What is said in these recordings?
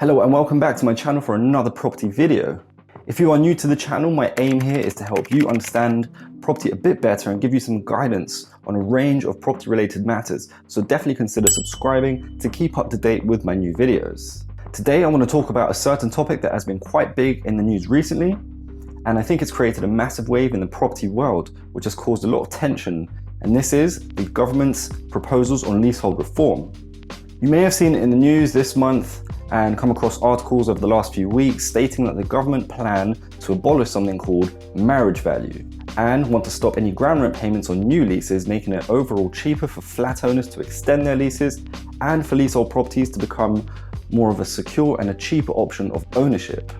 Hello and welcome back to my channel for another property video. If you are new to the channel, my aim here is to help you understand property a bit better and give you some guidance on a range of property related matters, so definitely consider subscribing to keep up to date with my new videos. Today I want to talk about a certain topic that has been quite big in the news recently, and I think it's created a massive wave in the property world which has caused a lot of tension, and this is the government's proposals on leasehold reform. You may have seen it in the news this month and come across articles over the last few weeks stating that the government plan to abolish something called marriage value and want to stop any ground rent payments on new leases, making it overall cheaper for flat owners to extend their leases and for leasehold properties to become more of a secure and a cheaper option of ownership.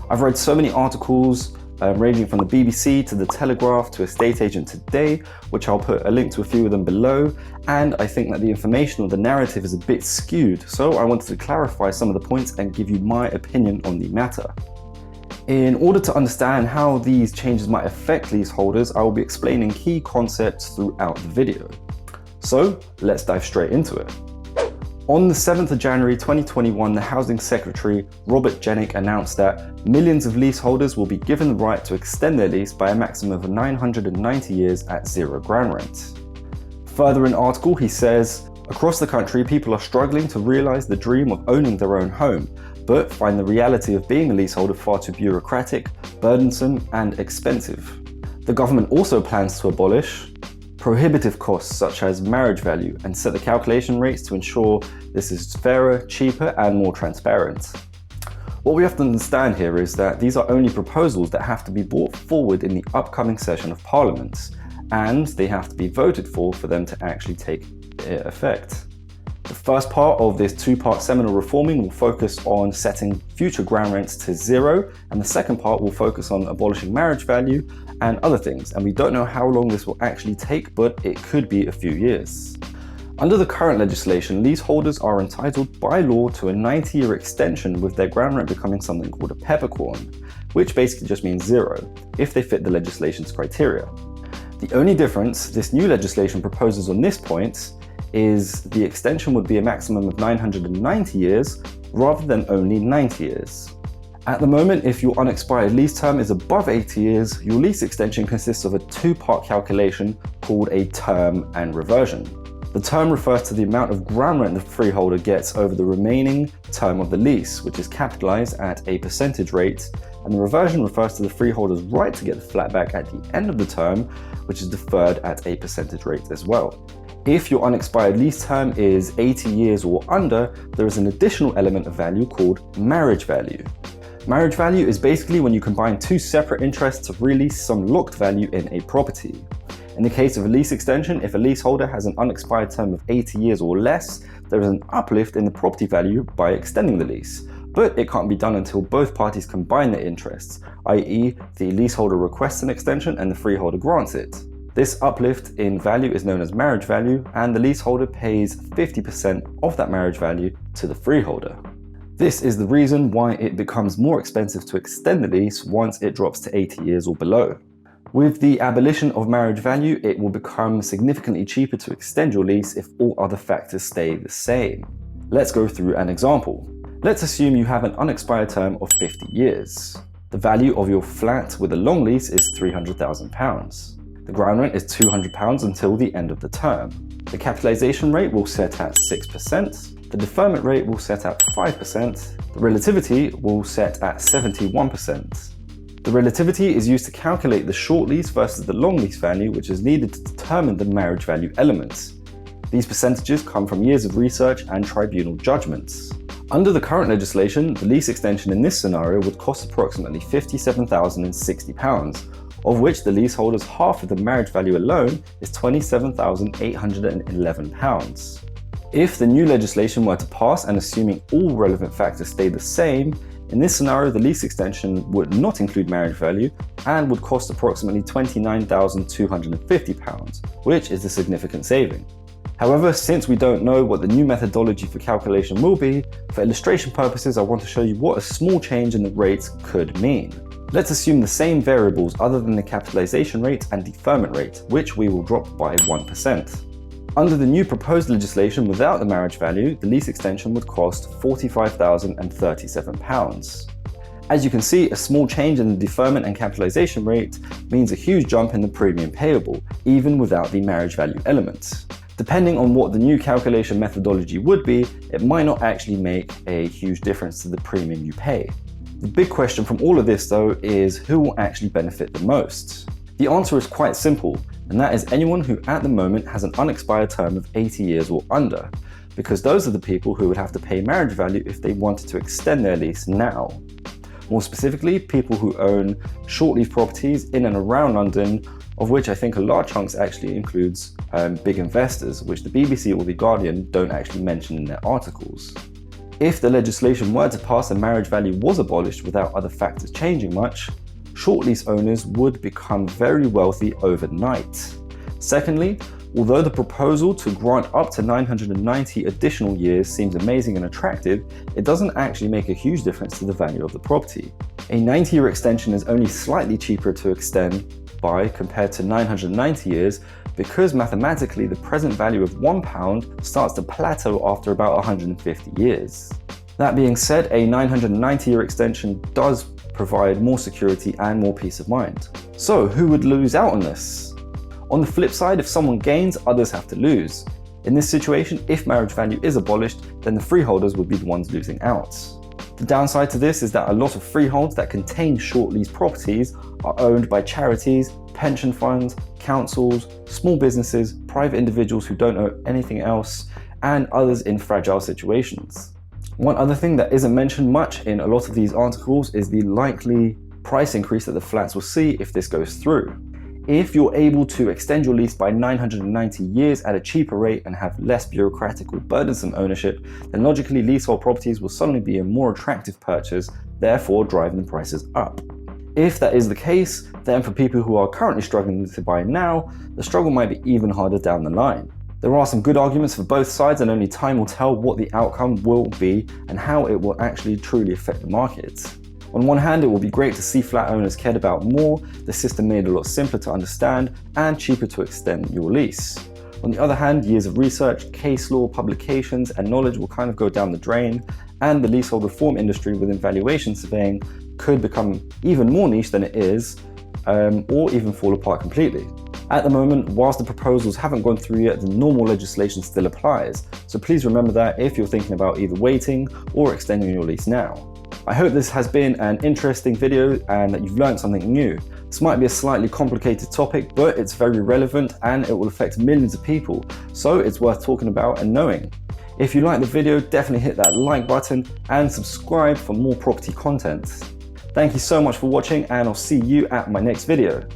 I've read so many articles ranging from the BBC to the Telegraph to Estate Agent Today, which I'll put a link to a few of them below, and I think that the information or the narrative is a bit skewed, so I wanted to clarify some of the points and give you my opinion on the matter. In order to understand how these changes might affect leaseholders, I will be explaining key concepts throughout the video. So let's dive straight into it. On the 7th of January 2021, the Housing Secretary Robert Jenrick announced that millions of leaseholders will be given the right to extend their lease by a maximum of 990 years at zero ground rent. Further in the article, he says, across the country, people are struggling to realise the dream of owning their own home, but find the reality of being a leaseholder far too bureaucratic, burdensome, and expensive. The government also plans to abolish prohibitive costs such as marriage value and set the calculation rates to ensure this is fairer, cheaper, and more transparent. What we have to understand here is that these are only proposals that have to be brought forward in the upcoming session of Parliament, and they have to be voted for them to actually take effect. The first part of this two-part seminal reforming will focus on setting future ground rents to zero, and the second part will focus on abolishing marriage value and other things, and we don't know how long this will actually take, but it could be a few years. Under the current legislation, leaseholders are entitled by law to a 90-year extension, with their ground rent becoming something called a peppercorn, which basically just means zero, if they fit the legislation's criteria. The only difference this new legislation proposes on this point is the extension would be a maximum of 990 years rather than only 90 years. At the moment, if your unexpired lease term is above 80 years, your lease extension consists of a two-part calculation called a term and reversion. The term refers to the amount of ground rent the freeholder gets over the remaining term of the lease, which is capitalized at a percentage rate, and the reversion refers to the freeholder's right to get the flat back at the end of the term, which is deferred at a percentage rate as well. If your unexpired lease term is 80 years or under, there is an additional element of value called marriage value. Marriage value is basically when you combine two separate interests to release some locked value in a property. In the case of a lease extension, if a leaseholder has an unexpired term of 80 years or less, there is an uplift in the property value by extending the lease. But it can't be done until both parties combine their interests, i.e. the leaseholder requests an extension and the freeholder grants it. This uplift in value is known as marriage value, and the leaseholder pays 50% of that marriage value to the freeholder. This is the reason why it becomes more expensive to extend the lease once it drops to 80 years or below. With the abolition of marriage value, it will become significantly cheaper to extend your lease if all other factors stay the same. Let's go through an example. Let's assume you have an unexpired term of 50 years. The value of your flat with a long lease is £300,000. The ground rent is £200 until the end of the term. The capitalization rate will set at 6%. The deferment rate will set at 5%. The relativity will set at 71%. The relativity is used to calculate the short lease versus the long lease value, which is needed to determine the marriage value elements. These percentages come from years of research and tribunal judgments. Under the current legislation, the lease extension in this scenario would cost approximately £57,060, of which the leaseholder's half of the marriage value alone is £27,811. If the new legislation were to pass and assuming all relevant factors stay the same, in this scenario the lease extension would not include marriage value and would cost approximately £29,250, which is a significant saving. However, since we don't know what the new methodology for calculation will be, for illustration purposes I want to show you what a small change in the rates could mean. Let's assume the same variables other than the capitalization rate and deferment rate, which we will drop by 1%. Under the new proposed legislation without the marriage value, the lease extension would cost £45,037. As you can see, a small change in the deferment and capitalisation rate means a huge jump in the premium payable, even without the marriage value element. Depending on what the new calculation methodology would be, it might not actually make a huge difference to the premium you pay. The big question from all of this though is who will actually benefit the most? The answer is quite simple, and that is anyone who at the moment has an unexpired term of 80 years or under, because those are the people who would have to pay marriage value if they wanted to extend their lease now. More specifically, people who own short lease properties in and around London, of which I think a large chunk actually includes big investors, which the BBC or The Guardian don't actually mention in their articles. If the legislation were to pass and marriage value was abolished without other factors changing much, short lease owners would become very wealthy overnight. Secondly, although the proposal to grant up to 990 additional years seems amazing and attractive, it doesn't actually make a huge difference to the value of the property. A 90-year extension is only slightly cheaper to extend by compared to 990 years because mathematically the present value of £1 starts to plateau after about 150 years. That being said, a 990-year extension does provide more security and more peace of mind. So who would lose out on this? On the flip side, if someone gains, others have to lose. In this situation, if marriage value is abolished, then the freeholders would be the ones losing out. The downside to this is that a lot of freeholds that contain short lease properties are owned by charities, pension funds, councils, small businesses, private individuals who don't own anything else, and others in fragile situations. One other thing that isn't mentioned much in a lot of these articles is the likely price increase that the flats will see if this goes through. If you're able to extend your lease by 990 years at a cheaper rate and have less bureaucratic or burdensome ownership, then logically leasehold properties will suddenly be a more attractive purchase, therefore driving the prices up. If that is the case, then for people who are currently struggling to buy now, the struggle might be even harder down the line. There are some good arguments for both sides, and only time will tell what the outcome will be and how it will actually truly affect the market. On one hand, it will be great to see flat owners cared about more, the system made a lot simpler to understand and cheaper to extend your lease. On the other hand, years of research, case law, publications and knowledge will kind of go down the drain, and the leasehold reform industry within valuation surveying could become even more niche than it is, or even fall apart completely. At the moment, whilst the proposals haven't gone through yet, the normal legislation still applies, so please remember that if you're thinking about either waiting or extending your lease now. I hope this has been an interesting video and that you've learned something new. This might be a slightly complicated topic, but it's very relevant and it will affect millions of people, so it's worth talking about and knowing. If you like the video, definitely hit that like button and subscribe for more property content. Thank you so much for watching, and I'll see you at my next video.